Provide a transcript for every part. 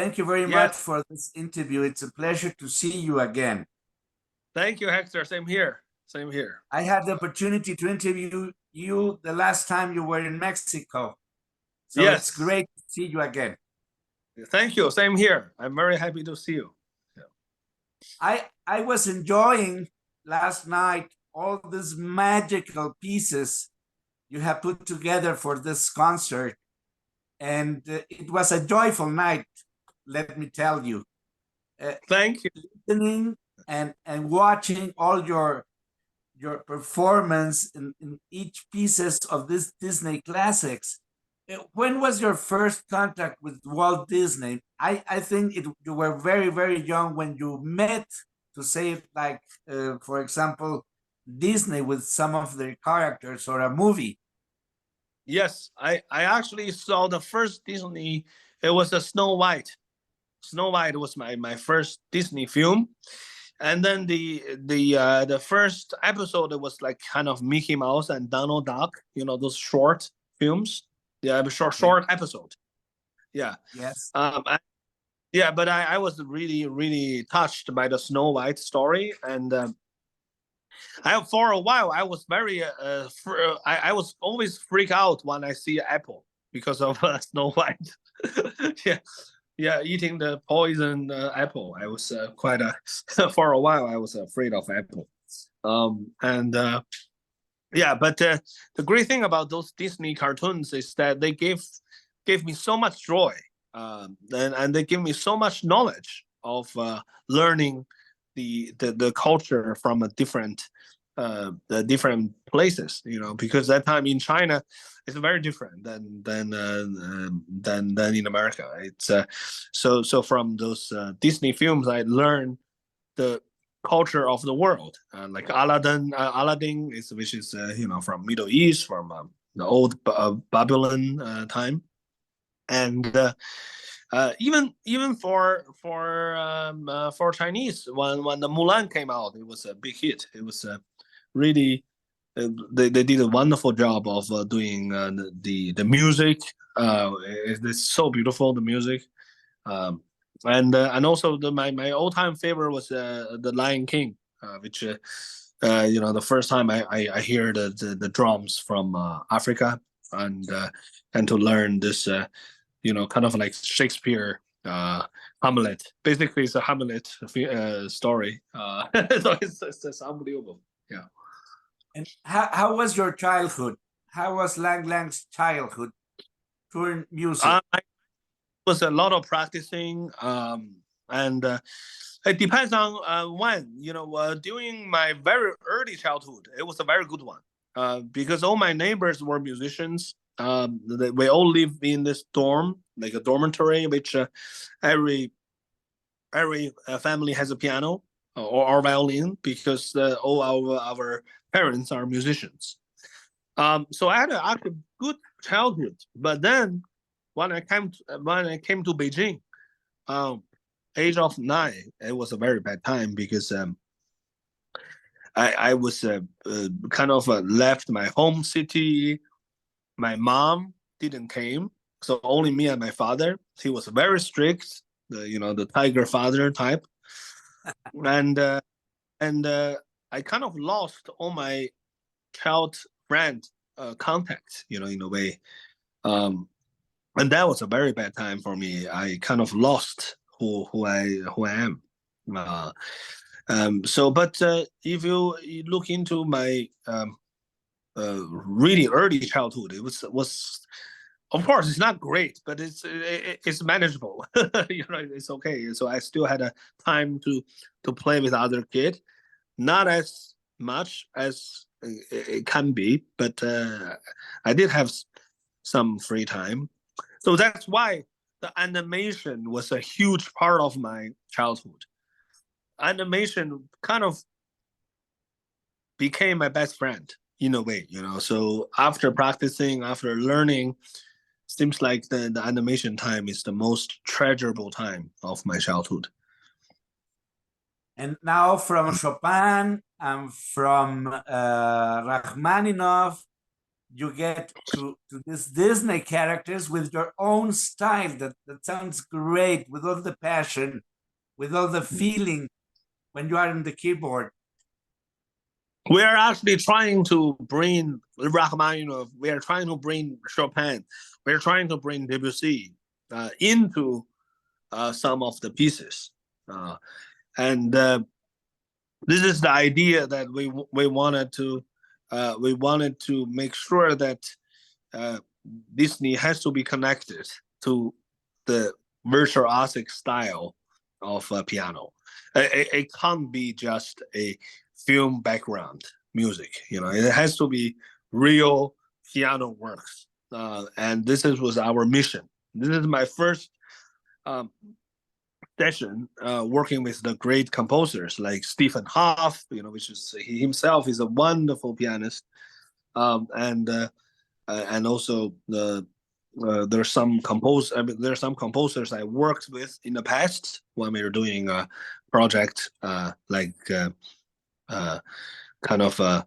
Thank you very much for this interview. It's a pleasure to see you again. Thank you, Hector. Same here. Same here. I had the opportunity to interview you the last time you were in Mexico. So it's great to see you again. Thank you. Same here. I'm very happy to see you. I was enjoying last night all these magical pieces you have put together for this concert. And it was a joyful night, let me tell you. Thank you. Listening and watching all your performance in each pieces of this Disney classics. When was your first contact with Walt Disney? I think you were very, very young when you met, to say it like, for example, Disney with some of their characters or a movie. Yes, I actually saw the first Disney. It was a Snow White. Snow White was my first Disney film. And then the first episode, it was like kind of Mickey Mouse and Donald Duck, those short films. Yeah, short episode. Yeah. Yes. But I was really, really touched by the Snow White story. And for a while, I was very, I was always freak out when I see Apple because of Snow White. Eating the poison apple. I was quite for a while I was afraid of apple. But the great thing about those Disney cartoons is that they gave me so much joy, and they give me so much knowledge of learning the culture from a different the different places, because that time in China it's very different than in America. It's so from those Disney films I learned the culture of the world, like Aladdin which is from Middle East, from the old Babylon time, and even for Chinese, when the Mulan came out, it was a big hit. It was really they did a wonderful job of doing the music. It's so beautiful, the music, and also my all time favorite was the Lion King, which the first time I hear the drums from Africa, and to learn this kind of like Shakespeare Hamlet. Basically, it's a Hamlet story. So it's unbelievable. Yeah. And how was your childhood? How was Lang Lang's childhood touring music? It was a lot of practicing, and it depends on when. During my very early childhood, it was a very good one, because all my neighbors were musicians. We all live in this dorm, like a dormitory, which every family has a piano or violin, because all our parents are musicians. So I had a good childhood, but then when I came to Beijing, age of 9, it was a very bad time, because I was kind of left my home city. My mom didn't came, so only me and my father. He was very strict, the tiger father type, and I kind of lost all my child friend contacts, in a way, and that was a very bad time for me. I kind of lost who I am. But if you look into my really early childhood, it was of course it's not great, but it's manageable. It's okay. So I still had a time to play with other kids, not as much as it can be, but I did have some free time. So that's why the animation was a huge part of my childhood. Animation kind of became my best friend in a way, So after practicing, after learning, seems like the animation time is the most treasurable time of my childhood. And now from Chopin and from Rachmaninoff you get to these Disney characters with your own style that sounds great, with all the passion, with all the feeling when you are in the keyboard. We are actually trying to bring Rachmaninoff, we are trying to bring Chopin, we are trying to bring Debussy into some of the pieces. And this is the idea that we wanted to make sure that Disney has to be connected to the virtuosic style of piano. It can't be just a film background music. It has to be real piano works. And was our mission. This is my first session working with the great composers like Stephen Hoff, which is he himself is a wonderful pianist, and also there's some composers I worked with in the past when we were doing a project like kind of a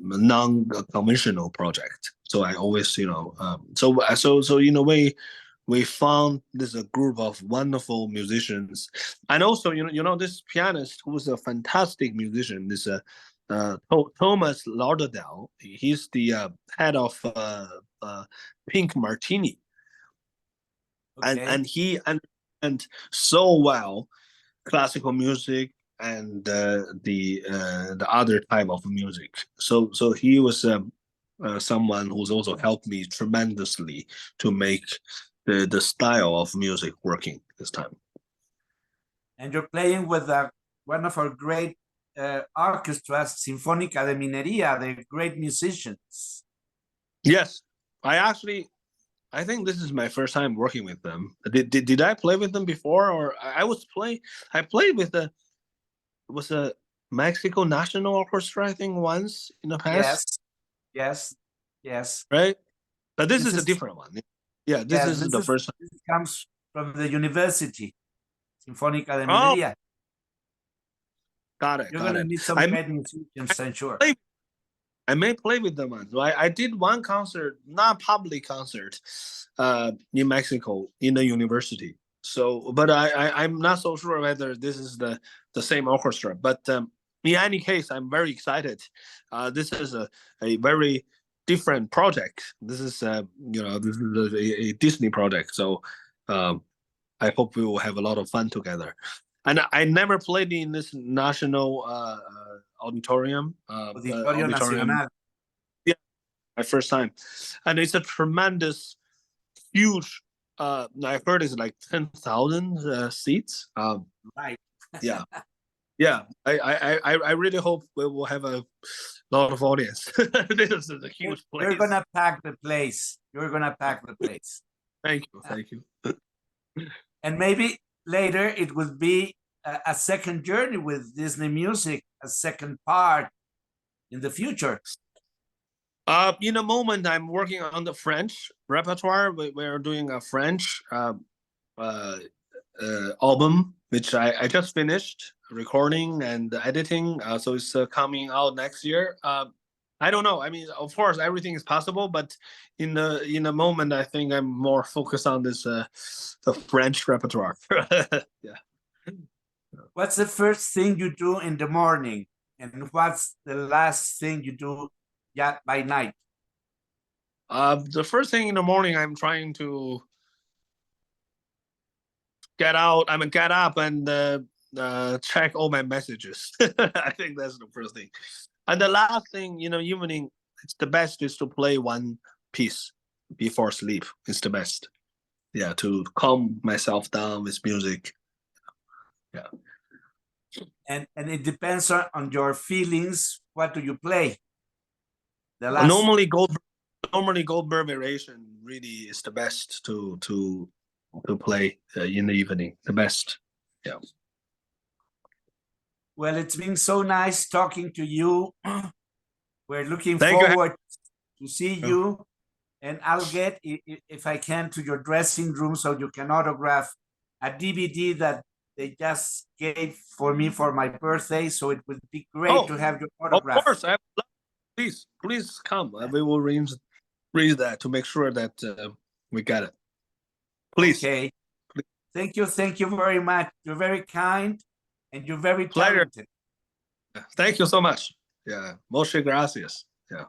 non-conventional project. So I always, so in a way, we found this a group of wonderful musicians, and also this pianist who was a fantastic musician. This Thomas Lauderdale. He's the head of Pink Martini, Okay. and he and so well classical music and the other type of music. So he was someone who's also helped me tremendously to make the style of music working this time. And you're playing with one of our great orchestras, Sinfónica de Minería. They're great musicians. Yes, I think this is my first time working with them. Did I play with them before, or I played with was a Mexico National Orchestra, I think, once in the past. Yes. Right, but this is a different one. Yeah, this is the first time. This comes from the university, Sinfónica de Oh, Minería. got it. You're gonna meet some great musicians, I'm sure. I may play with them once. I did one concert, not public concert, in Mexico in the university. So, but I'm not so sure whether this is the same orchestra. But in any case, I'm very excited. This is a very different project. This is this is a Disney project. So I hope we will have a lot of fun together. And I never played in this national auditorium. Nacional. Yeah, my first time, and it's a tremendous, huge. I heard it's like 10,000 seats. Right. Yeah, yeah. I really hope we will have a lot of audience. This is a huge place. You're gonna pack the place. Thank you. And maybe later it would be a second journey with Disney music, a second part in the future. In a moment, I'm working on the French repertoire. We're doing a French album, which I just finished recording and editing. So it's coming out next year. I don't know. I mean, of course, everything is possible, but in the moment, I think I'm more focused on this the French repertoire. Yeah. What's the first thing you do in the morning, and what's the last thing you do by night? The first thing in the morning, I'm trying to get up and check all my messages. I think that's the first thing. And the last thing, evening, it's the best is to play one piece before sleep. It's the best. Yeah, to calm myself down with music. Yeah. And it depends on your feelings. What do you play? Normally Goldberg variation really is the best to play in the evening. The best. Yeah. Well, it's been so nice talking to you. We're looking forward to see you. And I'll get, if I can, to your dressing room so you can autograph a DVD that they just gave for me for my birthday. So it would be great to have your autograph. Of course, I please come. We will read that to make sure that we get it. Please. Okay. Thank you very much. You're very kind, and you're very Pleasure. talented. Thank you so much. Yeah, muchas gracias.